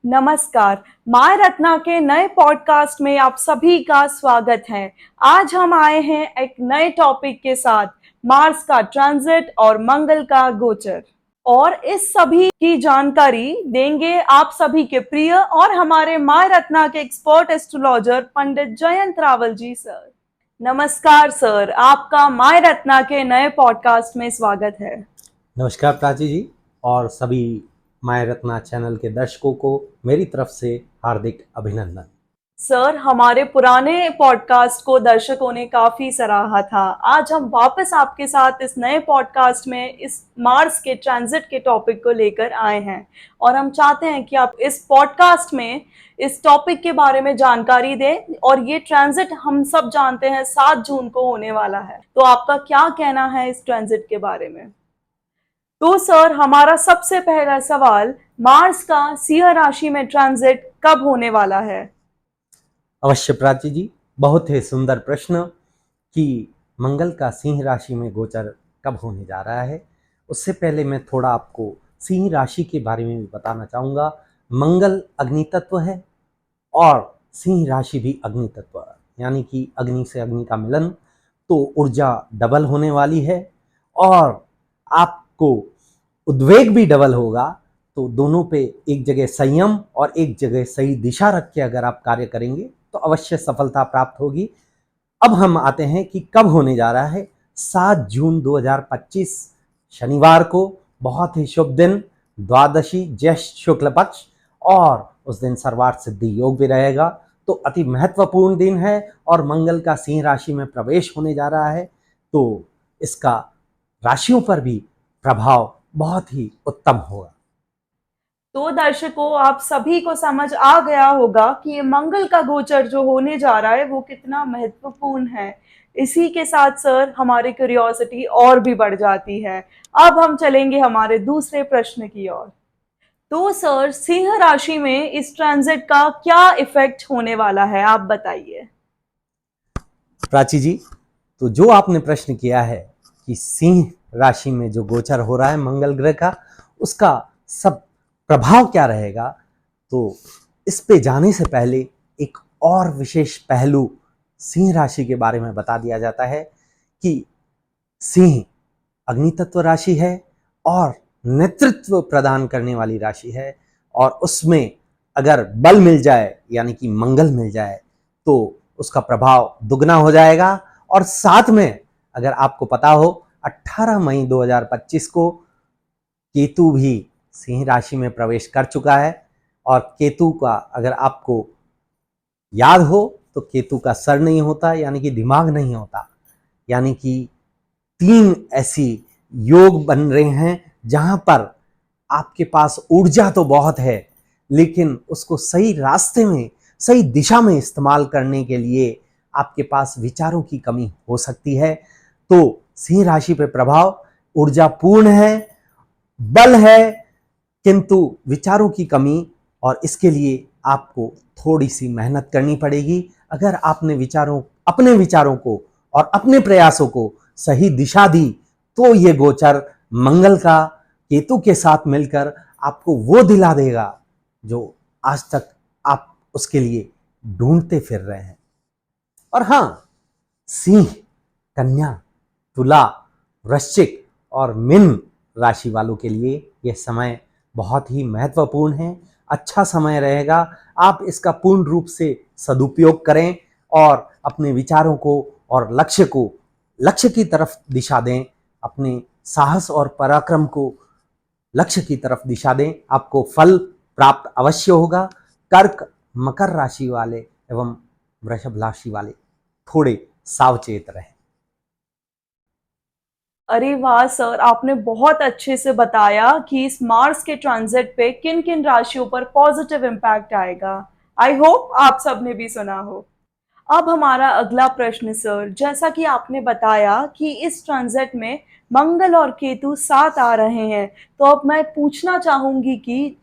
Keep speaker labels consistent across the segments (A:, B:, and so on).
A: नमस्कार। माय रत्ना के नए पॉडकास्ट में आप सभी का स्वागत है। आज हम आए हैं एक नए टॉपिक के साथ, मार्स का ट्रांजिट और मंगल का गोचर। और इस सभी की जानकारी देंगे आप सभी के प्रिय और हमारे माय रत्ना के एक्सपर्ट एस्ट्रोलॉजर पंडित जयंत रावल जी सर। नमस्कार सर, आपका माय रत्ना के नए पॉडकास्ट में स्वागत है।
B: नमस्कार प्राची जी और सभी माय रत्ना चैनल के दर्शकों को मेरी तरफ से हार्दिक अभिनंदन।
A: सर, हमारे पुराने पॉडकास्ट को दर्शकों ने काफी सराहा था। आज हम वापस आपके साथ इस नए पॉडकास्ट में इस मार्स के ट्रांजिट के टॉपिक को लेकर आए हैं और हम चाहते हैं कि आप इस पॉडकास्ट में इस टॉपिक के बारे में जानकारी दें। और ये ट्रांजिट हम सब जानते हैं 7 जून को होने वाला है, तो आपका क्या कहना है इस ट्रांजिट के बारे में? तो सर, हमारा सबसे पहला सवाल, मार्स का सिंह राशि में ट्रांजिट कब होने वाला है?
B: अवश्य प्राची जी, बहुत ही सुंदर प्रश्न कि मंगल का सिंह राशि में गोचर कब होने जा रहा है। उससे पहले मैं थोड़ा आपको सिंह राशि के बारे में भी बताना चाहूँगा। मंगल अग्नि तत्व है और सिंह राशि भी अग्नि तत्व है, यानी कि अग्नि से अग्नि का मिलन, तो ऊर्जा डबल होने वाली है और आपको उद्वेग भी डबल होगा। तो दोनों पे एक जगह संयम और एक जगह सही दिशा रख के अगर आप कार्य करेंगे तो अवश्य सफलता प्राप्त होगी। अब हम आते हैं कि कब होने जा रहा है। 7 जून 2025 शनिवार को, बहुत ही शुभ दिन, द्वादशी ज्येष्ठ शुक्ल पक्ष, और उस दिन सर्वार्थ सिद्धि योग भी रहेगा। तो अति महत्वपूर्ण दिन है और मंगल का सिंह राशि में प्रवेश होने जा रहा है, तो इसका राशियों पर भी प्रभाव बहुत ही उत्तम होगा।
A: तो दर्शकों, आप सभी को समझ आ गया होगा कि ये मंगल का गोचर जो होने जा रहा है वो कितना महत्वपूर्ण है। इसी के साथ सर, हमारी क्यूरियोसिटी और भी बढ़ जाती है। अब हम चलेंगे हमारे दूसरे प्रश्न की ओर। तो सर, सिंह राशि में इस ट्रांजिट का क्या इफेक्ट होने वाला है, आप बताइए।
B: प्राची जी, तो जो आपने प्रश्न किया है कि सिंह राशि में जो गोचर हो रहा है मंगल ग्रह का, उसका सब प्रभाव क्या रहेगा, तो इस पे जाने से पहले एक और विशेष पहलू सिंह राशि के बारे में बता दिया जाता है कि सिंह अग्नि तत्व राशि है और नेतृत्व प्रदान करने वाली राशि है, और उसमें अगर बल मिल जाए यानी कि मंगल मिल जाए तो उसका प्रभाव दुगना हो जाएगा। और साथ में अगर आपको पता हो, 18 मई 2025 को केतु भी सिंह राशि में प्रवेश कर चुका है। और केतु का अगर आपको याद हो तो केतु का सर नहीं होता, यानी कि दिमाग नहीं होता, यानी कि 3 ऐसी योग बन रहे हैं जहां पर आपके पास ऊर्जा तो बहुत है, लेकिन उसको सही रास्ते में, सही दिशा में इस्तेमाल करने के लिए आपके पास विचारों की कमी हो सकती है। तो सिंह राशि पे प्रभाव ऊर्जा पूर्ण है, बल है, किंतु विचारों की कमी, और इसके लिए आपको थोड़ी सी मेहनत करनी पड़ेगी। अगर आपने अपने विचारों को और अपने प्रयासों को सही दिशा दी तो ये गोचर मंगल का केतु के साथ मिलकर आपको वो दिला देगा जो आज तक आप उसके लिए ढूंढते फिर रहे हैं। और हाँ, सिंह, कन्या, तुला, वृश्चिक और मीन राशि वालों के लिए यह समय बहुत ही महत्वपूर्ण है, अच्छा समय रहेगा। आप इसका पूर्ण रूप से सदुपयोग करें और अपने विचारों को और लक्ष्य की तरफ दिशा दें, अपने साहस और पराक्रम को लक्ष्य की तरफ दिशा दें, आपको फल प्राप्त अवश्य होगा। कर्क, मकर राशि वाले एवं वृषभ राशि वाले थोड़े सावचेत रहें।
A: अरे वाह सर, आपने बहुत अच्छे से बताया कि इस मार्स के ट्रांजिट पे किन किन राशियों पर पॉजिटिव इम्पैक्ट आएगा। आई होप आप सबने भी सुना हो। अब हमारा अगला प्रश्न सर, जैसा कि आपने बताया कि इस ट्रांजिट में मंगल और केतु साथ आ रहे हैं, तो अब मैं पूछना चाहूंगी कि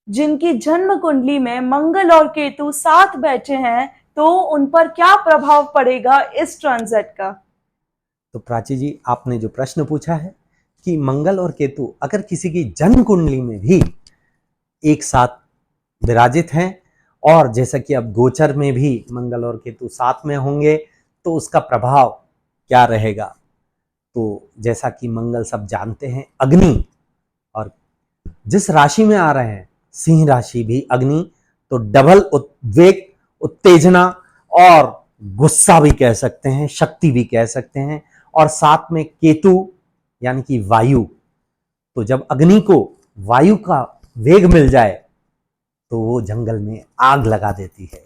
A: जिनकी जन्म कुंडली में मंगल और केतु साथ बैठे हैं, तो उन पर क्या प्रभाव पड़ेगा इस ट्रांजिट का?
B: तो प्राची जी, आपने जो प्रश्न पूछा है कि मंगल और केतु अगर किसी की जन्म कुंडली में भी एक साथ विराजित हैं। और जैसा कि अब गोचर में भी मंगल और केतु साथ में होंगे तो उसका प्रभाव क्या रहेगा। तो जैसा कि मंगल सब जानते हैं अग्नि, और जिस राशि में आ रहे हैं सिंह राशि भी अग्नि, तो डबल उद्वेग, उत्तेजना और गुस्सा भी कह सकते हैं, शक्ति भी कह सकते हैं। और साथ में केतु यानी कि वायु, तो जब अग्नि को वायु का वेग मिल जाए तो वो जंगल में आग लगा देती है।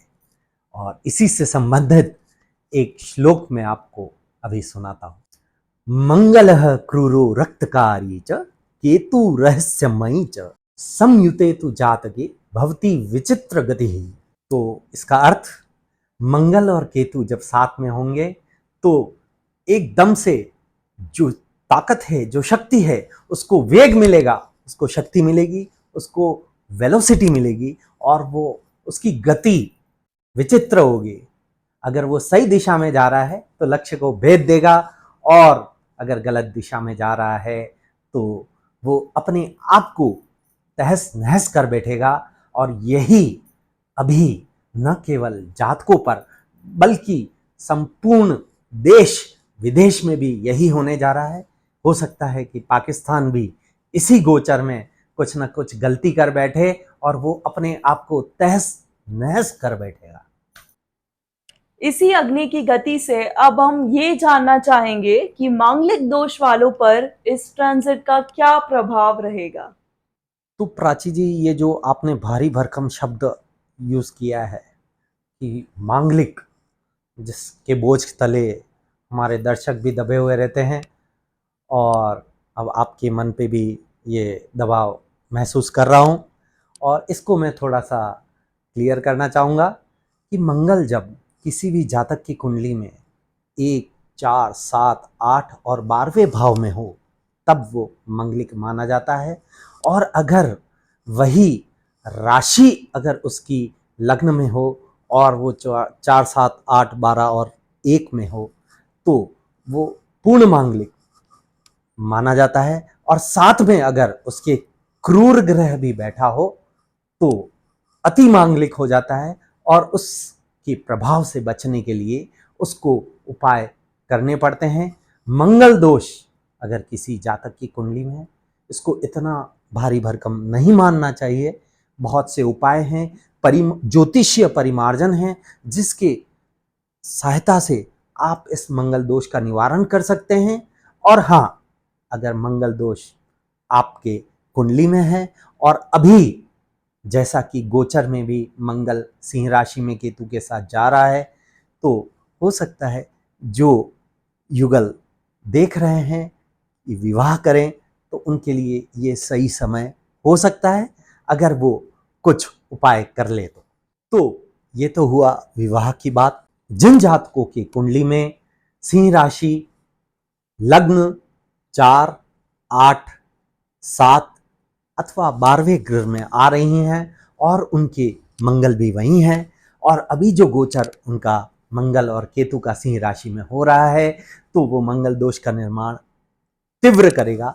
B: और इसी से संबंधित एक श्लोक मैं आपको अभी सुनाता हूं। मंगलः क्रूरो रक्तकारी च केतु रहस्यमयी च संयुते तु जातके भवति विचित्र गति। तो इसका अर्थ, मंगल और केतु जब साथ में होंगे तो एकदम से जो ताकत है, जो शक्ति है, उसको वेग मिलेगा, उसको शक्ति मिलेगी, उसको वेलोसिटी मिलेगी और वो उसकी गति विचित्र होगी। अगर वो सही दिशा में जा रहा है तो लक्ष्य को भेद देगा, और अगर गलत दिशा में जा रहा है तो वो अपने आप को तहस नहस कर बैठेगा। और यही अभी न केवल जातकों पर बल्कि संपूर्ण देश विदेश में भी यही होने जा रहा है। हो सकता है कि पाकिस्तान भी इसी गोचर में कुछ न कुछ गलती कर बैठे और वो अपने आप को तहस नहस कर बैठेगा।
A: इसी अग्नि की गति से अब हम ये जानना चाहेंगे कि मांगलिक दोष वालों पर इस ट्रांजिट का क्या प्रभाव रहेगा।
B: तो प्राची जी, ये जो आपने भारी भरकम शब्द यूज किया है कि मांगलिक, जिसके बोझ तले हमारे दर्शक भी दबे हुए रहते हैं, और अब आपके मन पे भी ये दबाव महसूस कर रहा हूँ, और इसको मैं थोड़ा सा क्लियर करना चाहूँगा कि मंगल जब किसी भी जातक की कुंडली में 1, 4, 7, 8 और 12वें भाव में हो तब वो मंगलिक माना जाता है। और अगर वही राशि अगर उसकी लग्न में हो और वो 4, 7, 8, 12 और 1 में हो तो वो पूर्ण मांगलिक माना जाता है। और साथ में अगर उसके क्रूर ग्रह भी बैठा हो तो अति मांगलिक हो जाता है, और उसके प्रभाव से बचने के लिए उसको उपाय करने पड़ते हैं। मंगल दोष अगर किसी जातक की कुंडली में है, इसको इतना भारी भरकम नहीं मानना चाहिए। बहुत से उपाय हैं, ज्योतिषीय परिमार्जन हैं, जिसके सहायता से आप इस मंगल दोष का निवारण कर सकते हैं। और हाँ, अगर मंगल दोष आपके कुंडली में है और अभी जैसा कि गोचर में भी मंगल सिंह राशि में केतु के साथ जा रहा है, तो हो सकता है जो युगल देख रहे हैं कि विवाह करें तो उनके लिए ये सही समय हो सकता है अगर वो कुछ उपाय कर ले तो ये तो हुआ विवाह की बात। जिन जातकों की कुंडली में सिंह राशि लग्न 4, 8, 7 अथवा 12वें गृह में आ रही हैं और उनके मंगल भी वही हैं, और अभी जो गोचर उनका मंगल और केतु का सिंह राशि में हो रहा है तो वो मंगल दोष का निर्माण तीव्र करेगा।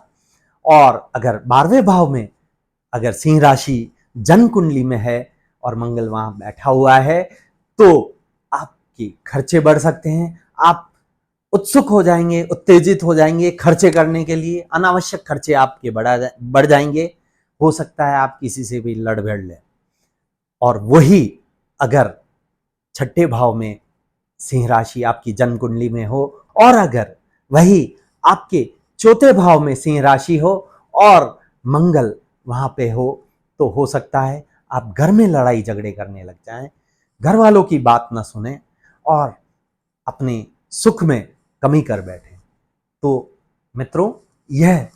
B: और अगर 12वें भाव में अगर सिंह राशि जन्म कुंडली में है और मंगल वहां बैठा हुआ है तो आपके खर्चे बढ़ सकते हैं। आप उत्सुक हो जाएंगे, उत्तेजित हो जाएंगे खर्चे करने के लिए, अनावश्यक खर्चे आपके बढ़ जाएंगे। हो सकता है आप किसी से भी लड़ भिड़ लें। और वही अगर छठे भाव में सिंह राशि आपकी जन्म कुंडली में हो और अगर वही आपके चौथे भाव में सिंह राशि हो और मंगल वहां पे हो सकता है आप घर में लड़ाई झगड़े करने लग जाएं, घर वालों की बात ना सुने और अपने सुख में कमी कर बैठे। तो मित्रों, यह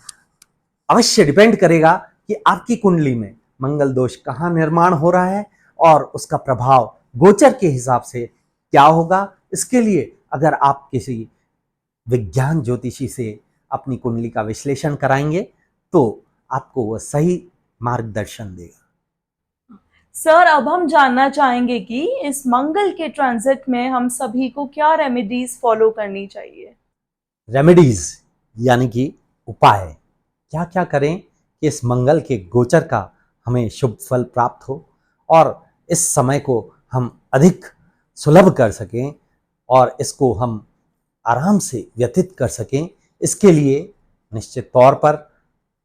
B: अवश्य डिपेंड करेगा कि आपकी कुंडली में मंगल दोष कहाँ निर्माण हो रहा है और उसका प्रभाव गोचर के हिसाब से क्या होगा। इसके लिए अगर आप किसी विज्ञान ज्योतिषी से अपनी कुंडली का विश्लेषण कराएंगे तो आपको वह सही मार्गदर्शन देगा।
A: सर, अब हम जानना चाहेंगे कि इस मंगल के ट्रांजिट में हम सभी को क्या रेमेडीज फॉलो करनी चाहिए।
B: रेमेडीज यानी कि उपाय क्या क्या करें कि इस मंगल के गोचर का हमें शुभ फल प्राप्त हो और इस समय को हम अधिक सुलभ कर सकें और इसको हम आराम से व्यतीत कर सकें, इसके लिए निश्चित तौर पर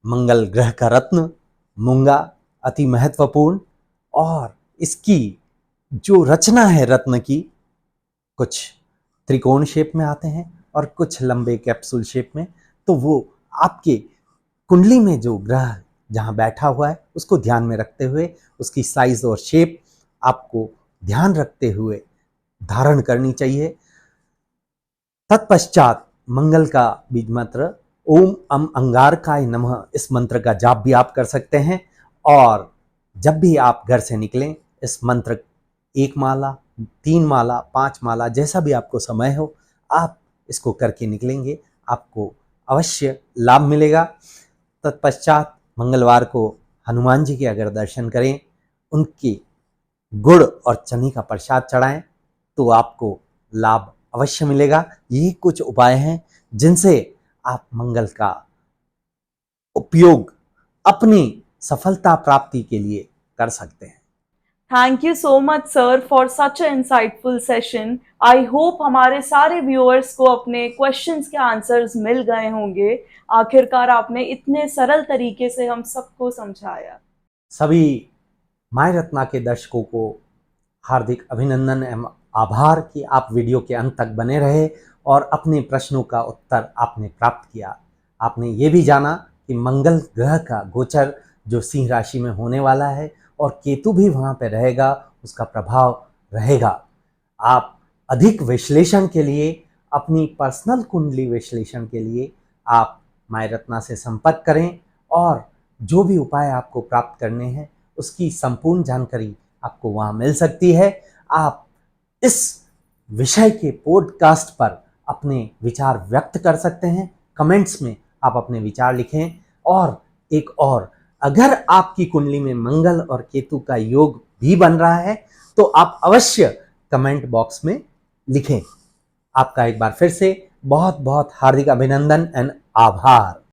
B: मंगल ग्रह का रत्न मूंगा अति महत्वपूर्ण, और इसकी जो रचना है रत्न की, कुछ त्रिकोण शेप में आते हैं और कुछ लंबे कैप्सूल शेप में, तो वो आपके कुंडली में जो ग्रह जहाँ बैठा हुआ है उसको ध्यान में रखते हुए उसकी साइज और शेप आपको ध्यान रखते हुए धारण करनी चाहिए। तत्पश्चात मंगल का बीज मंत्र ओम अम अंगारकाय नमः, इस मंत्र का जाप भी आप कर सकते हैं। और जब भी आप घर से निकलें इस मंत्र 1 माला, 3 माला, 5 माला, जैसा भी आपको समय हो आप इसको करके निकलेंगे, आपको अवश्य लाभ मिलेगा। तत्पश्चात मंगलवार को हनुमान जी के अगर दर्शन करें, उनके गुड़ और चने का प्रसाद चढ़ाएं तो आपको लाभ अवश्य मिलेगा। यही कुछ उपाय हैं जिनसे आप मंगल का उपयोग अपनी सफलता प्राप्ति के लिए कर सकते हैं।
A: Thank you so much sir for such a insightful session. I hope हमारे सारे व्यूअर्स को अपने क्वेश्चंस के आंसर्स मिल गए होंगे। आखिरकार आपने इतने सरल तरीके से हम सबको समझाया।
B: सभी माय रत्ना के दर्शकों को हार्दिक अभिनंदन एवं आभार कि आप वीडियो के अंत तक बने रहे और अपने प्रश्नों का उत्तर आपने प्राप्त किया। आपने ये भी जाना कि मंगल ग्रह का गोचर जो सिंह राशि में होने वाला है और केतु भी वहाँ पे रहेगा, उसका प्रभाव रहेगा। आप अधिक विश्लेषण के लिए, अपनी पर्सनल कुंडली विश्लेषण के लिए आप माय रत्ना से संपर्क करें और जो भी उपाय आपको प्राप्त करने हैं उसकी संपूर्ण जानकारी आपको वहाँ मिल सकती है। आप इस विषय के पॉडकास्ट पर अपने विचार व्यक्त कर सकते हैं, कमेंट्स में आप अपने विचार लिखें। और एक और, अगर आपकी कुंडली में मंगल और केतु का योग भी बन रहा है तो आप अवश्य कमेंट बॉक्स में लिखें। आपका एक बार फिर से बहुत बहुत हार्दिक अभिनंदन एंड आभार।